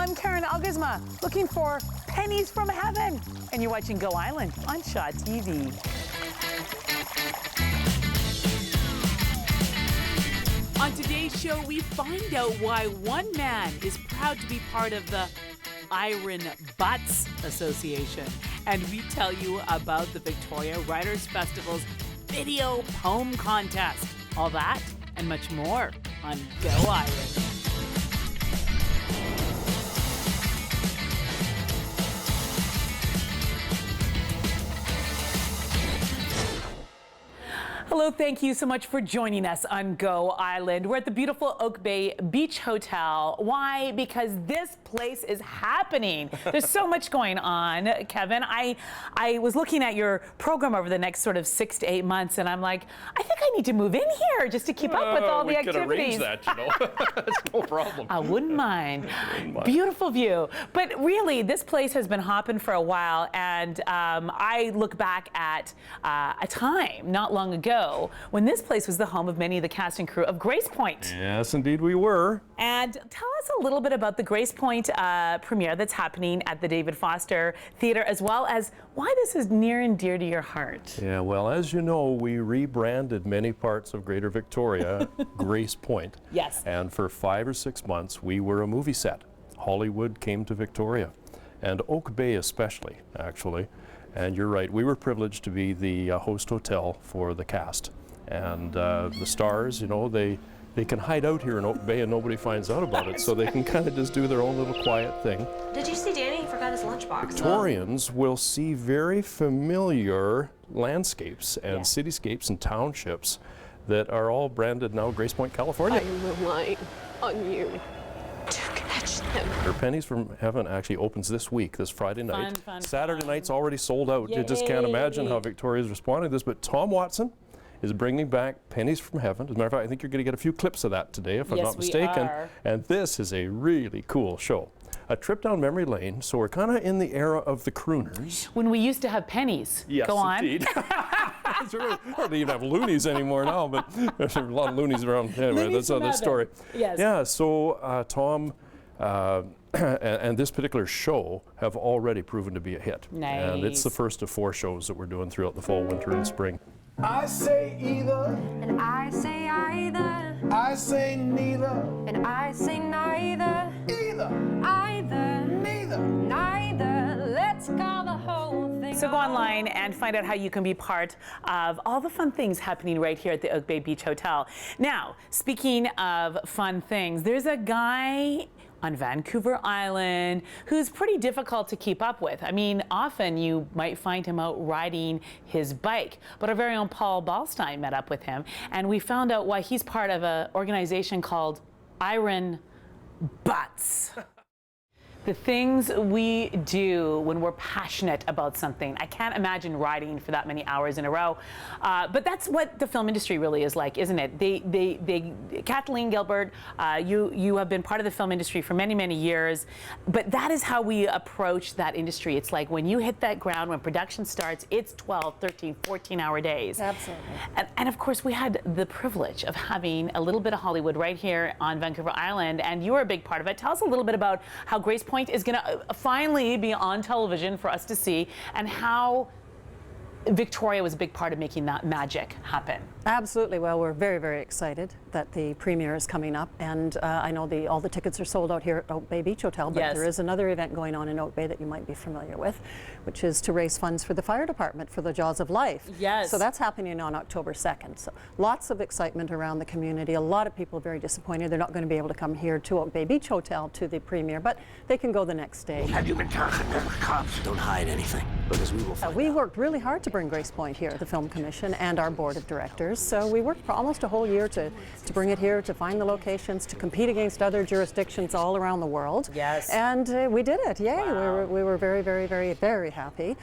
I'm Karen Elgersma, looking for pennies from heaven. And you're watching Go Island on ShawTV. On today's show, we find out why one man is proud to be part of the Iron Butts Association. And we tell you about the Victoria Writers Festival's video poem contest. All that and much more on Go Island. Hello, thank you so much for joining us on Go Island. We're at the beautiful Oak Bay Beach Hotel. Why? Because this place is happening. There's so much going on, Kevin. I was looking at your program over the next sort of 6 to 8 months, and I'm like, I think I need to move in here just to keep up with all the activities. We could arrange that, you know. It's no problem. I wouldn't mind. Beautiful view. But really, this place has been hopping for a while, and I look back at a time not long ago when this place was the home of many of the cast and crew of Gracepoint. Yes, indeed we were. And tell us a little bit about the Gracepoint premiere that's happening at the David Foster Theatre, as well as why this is near and dear to your heart. Yeah, well, as you know, we rebranded many parts of Greater Victoria Gracepoint. Yes. And for 5 or 6 months, we were a movie set. Hollywood came to Victoria, and Oak Bay especially, actually. And you're right, we were privileged to be the host hotel for the cast. And the stars, you know, they can hide out here in Oak Bay and nobody finds out about it, so they can kind of just do their own little quiet thing. Did you see Danny? He forgot his lunchbox. Victorians will see very familiar landscapes and cityscapes and townships that are all branded now Gracepoint, California. I'm relying on you to catch them. Pennies from Heaven actually opens this week, this Friday night. Fun, Saturday fun. night's already sold out. You just can't imagine how Victoria's responding to this. But Tom Watson is bringing back Pennies from Heaven. As a matter of fact, I think you're going to get a few clips of that today, if I'm not mistaken. We are. And this is a really cool show. A trip down memory lane, so we're kind of in the era of the crooners. When we used to have pennies. Yes, Go on. indeed. We don't even have loonies anymore now, but there's a lot of loonies around. Anyway, Loonies that's another story. Yes. Yeah, so Tom and this particular show have already proven to be a hit. Nice. And it's the first of 4 shows that we're doing throughout the fall, winter, and spring. I say either, And I say either, I say neither, and I say neither, either, either, neither. neither. Let's call the whole thing. So go online and find out how you can be part of all the fun things happening right here at the Oak Bay Beach Hotel. Now, speaking of fun things, there's a guy on Vancouver Island who's pretty difficult to keep up with. I mean, often you might find him out riding his bike, but our very own Paul Ballstein met up with him, and we found out why he's part of an organization called Iron Butts. The things we do when we're passionate about something. I can't imagine riding for that many hours in a row. But that's what the film industry really is like, isn't it? Kathleen, Gilbert, you have been part of the film industry for many, many years. But that is how we approach that industry. It's like when you hit that ground, when production starts, it's 12, 13, 14-hour days. Absolutely. And of course, we had the privilege of having a little bit of Hollywood right here on Vancouver Island, and you were a big part of it. Tell us a little bit about how Gracepoint is going to finally be on television for us to see, and how Victoria was a big part of making that magic happen. Absolutely. Well, we're very, very excited that the premiere is coming up, and I know all the tickets are sold out here at Oak Bay Beach Hotel, but there is another event going on in Oak Bay that you might be familiar with, which is to raise funds for the fire department for the Jaws of Life. Yes. So that's happening on October 2nd. So lots of excitement around the community. A lot of people very disappointed they're not going to be able to come here to Oak Bay Beach Hotel to the premiere, but they can go the next day. Have you been talking to the cops? Don't hide anything, because we will find We out. worked really hard to bring Gracepoint here at the Film Commission and our board of directors. So we worked for almost a whole year to bring it here, to find the locations, to compete against other jurisdictions all around the world. Yes. And we did it. Yay. Wow. We were very, very, very, very happy.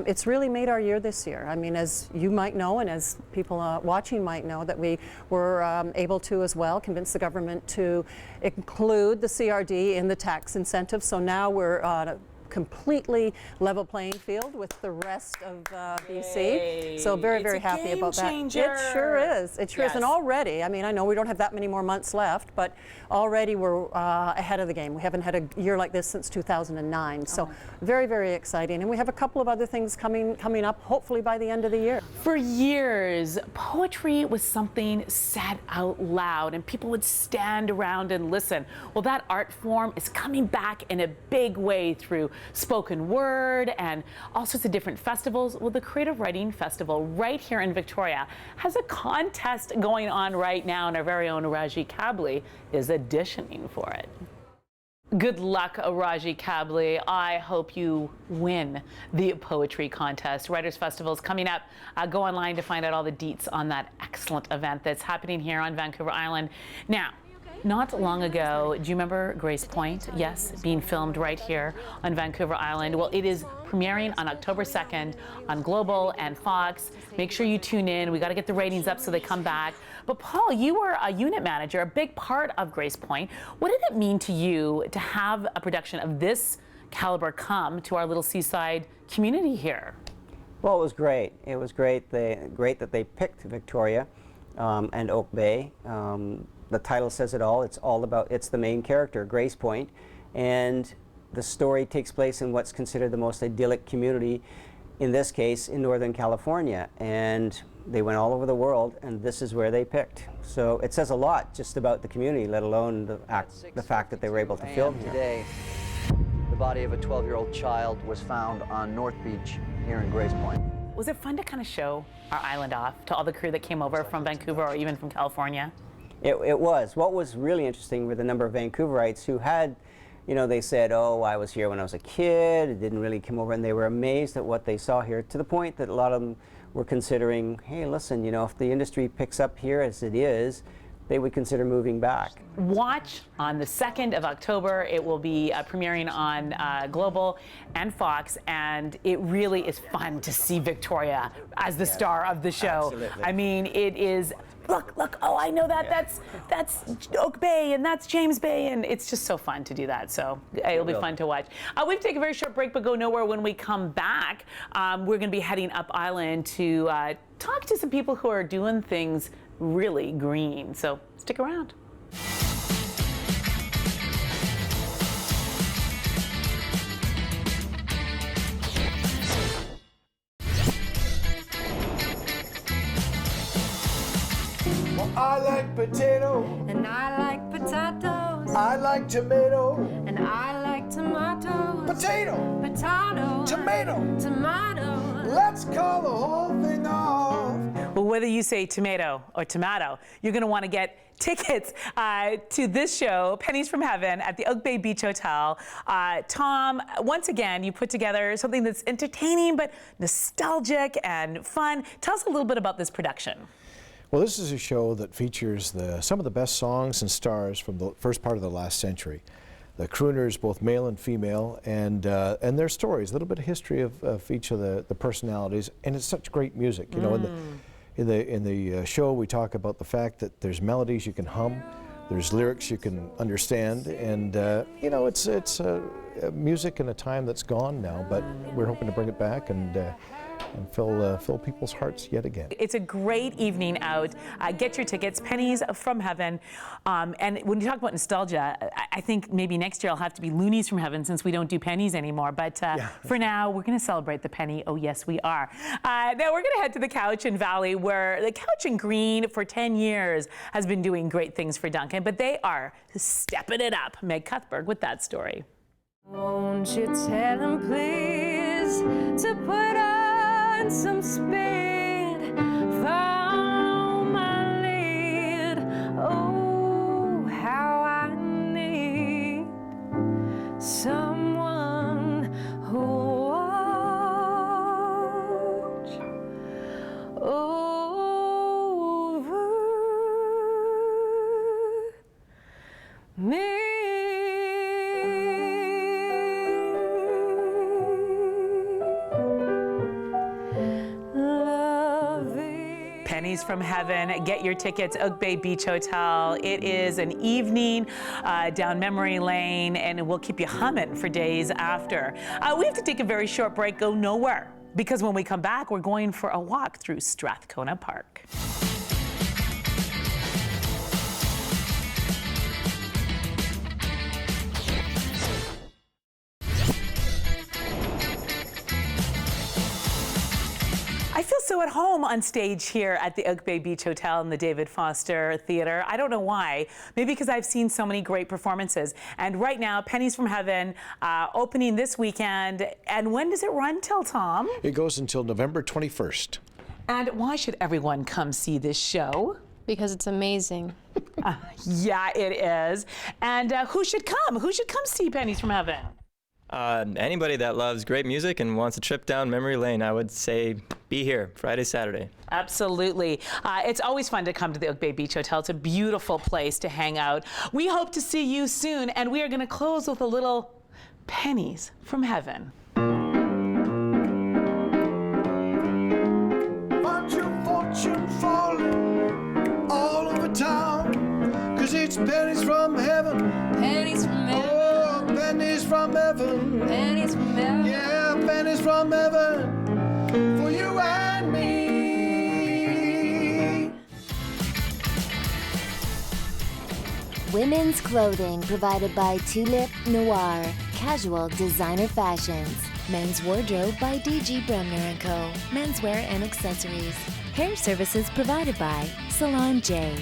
It's really made our year this year. I mean, as you might know, and as people watching might know, that we were able to as well convince the government to include the CRD in the tax incentive. So now we're completely level playing field with the rest of BC. So very, very happy about that. Changer. It sure is. It sure is. And already, I mean, I know we don't have that many more months left, but already we're ahead of the game. We haven't had a year like this since 2009. So very, very exciting. And we have a couple of other things coming up, hopefully by the end of the year. For years, poetry was something said out loud and people would stand around and listen. Well, that art form is coming back in a big way through spoken word and all sorts of different festivals. Well, the Creative Writing Festival right here in Victoria has a contest going on right now, and our very own Raji Kabli is auditioning for it. Good luck, Raji Kabli. I hope you win the poetry contest. Writers Festival is coming up. Go online to find out all the deets on that excellent event that's happening here on Vancouver Island. Now, not long ago, do you remember Gracepoint? Yes, being filmed right here on Vancouver Island. Well, it is premiering on October 2nd on Global and Fox. Make sure you tune in. We got to get the ratings up so they come back. But Paul, you were a unit manager, a big part of Gracepoint. What did it mean to you to have a production of this caliber come to our little seaside community here? Well, it was great. It was great. Great that they picked Victoria and Oak Bay. The title says it all. It's all about, it's the main character, Gracepoint, and the story takes place in what's considered the most idyllic community, in this case, in Northern California. And they went all over the world, and this is where they picked. So it says a lot just about the community, let alone the fact that they were able to film here. Today, the body of a 12-year-old child was found on North Beach here in Gracepoint. Was it fun to kind of show our island off to all the crew that came over from Vancouver or even from California? It was. What was really interesting were the number of Vancouverites who had, you know, they said, oh, I was here when I was a kid, it didn't really come over, and they were amazed at what they saw here, to the point that a lot of them were considering, hey, listen, you know, if the industry picks up here as it is, they would consider moving back. Watch on the 2nd of October. It will be premiering on Global and Fox, and it really is fun to see Victoria as the star of the show. Absolutely. I mean, it is, look, oh, I know that, that's Oak Bay, and that's James Bay, and it's just so fun to do that, so it'll be fun to watch. We've taken a very short break, but go nowhere. When we come back, we're going to be heading up island to talk to some people who are doing things really green, so stick around. Well, I like potato. And I like potatoes. I like tomato. And I like tomatoes. Potato. Potato. Tomato. Tomato. Let's call the whole thing off. Well, whether you say tomato or tomato, you're going to want to get tickets to this show, Pennies from Heaven, at the Oak Bay Beach Hotel. Tom, once again, you put together something that's entertaining but nostalgic and fun. Tell us a little bit about this production. Well, this is a show that features some of the best songs and stars from the first part of the last century. The crooners, both male and female, and their stories, a little bit of history of each of the personalities, and it's such great music. You know, in the show we talk about the fact that there's melodies you can hum, there's lyrics you can understand, and you know, it's music in a time that's gone now, but we're hoping to bring it back and fill people's hearts yet again. It's a great evening out. Get your tickets, Pennies from Heaven. And when you talk about nostalgia, I think maybe next year I'll have to be Loonies from Heaven since we don't do pennies anymore. But for now, we're going to celebrate the penny. Oh, yes, we are. Now we're going to head to the Couch in Valley, where the Couch in Green for 10 years has been doing great things for Duncan, but they are stepping it up. Meg Cuthbert with that story. Won't you tell him, please, to put on some speed, follow my lead. Oh, how I need someone who watch over me. Pennies from Heaven. Get your tickets, Oak Bay Beach Hotel. It is an evening down memory lane, and it will keep you humming for days after. We have to take a very short break, go nowhere, because when we come back, we're going for a walk through Strathcona Park. I feel so at home on stage here at the Oak Bay Beach Hotel and the David Foster Theatre. I don't know why. Maybe because I've seen so many great performances. And right now, Pennies from Heaven, opening this weekend. And when does it run till, Tom? It goes until November 21st. And why should everyone come see this show? Because it's amazing. Yeah, it is. And who should come? Who should come see Pennies from Heaven? Anybody that loves great music and wants a trip down memory lane, I would say be here Friday, Saturday. Absolutely. It's always fun to come to the Oak Bay Beach Hotel. It's a beautiful place to hang out. We hope to see you soon, and we are going to close with a little Pennies from Heaven. Fortune falling all over town, 'cause it's pennies from heaven. Pennies from heaven. Oh, pennies from heaven. Pennies from heaven. Yeah, pennies from heaven for you and me. Women's clothing provided by Tulip Noir, casual designer fashions. Men's wardrobe by DG Bremner & Co. Menswear and accessories. Hair services provided by Salon J.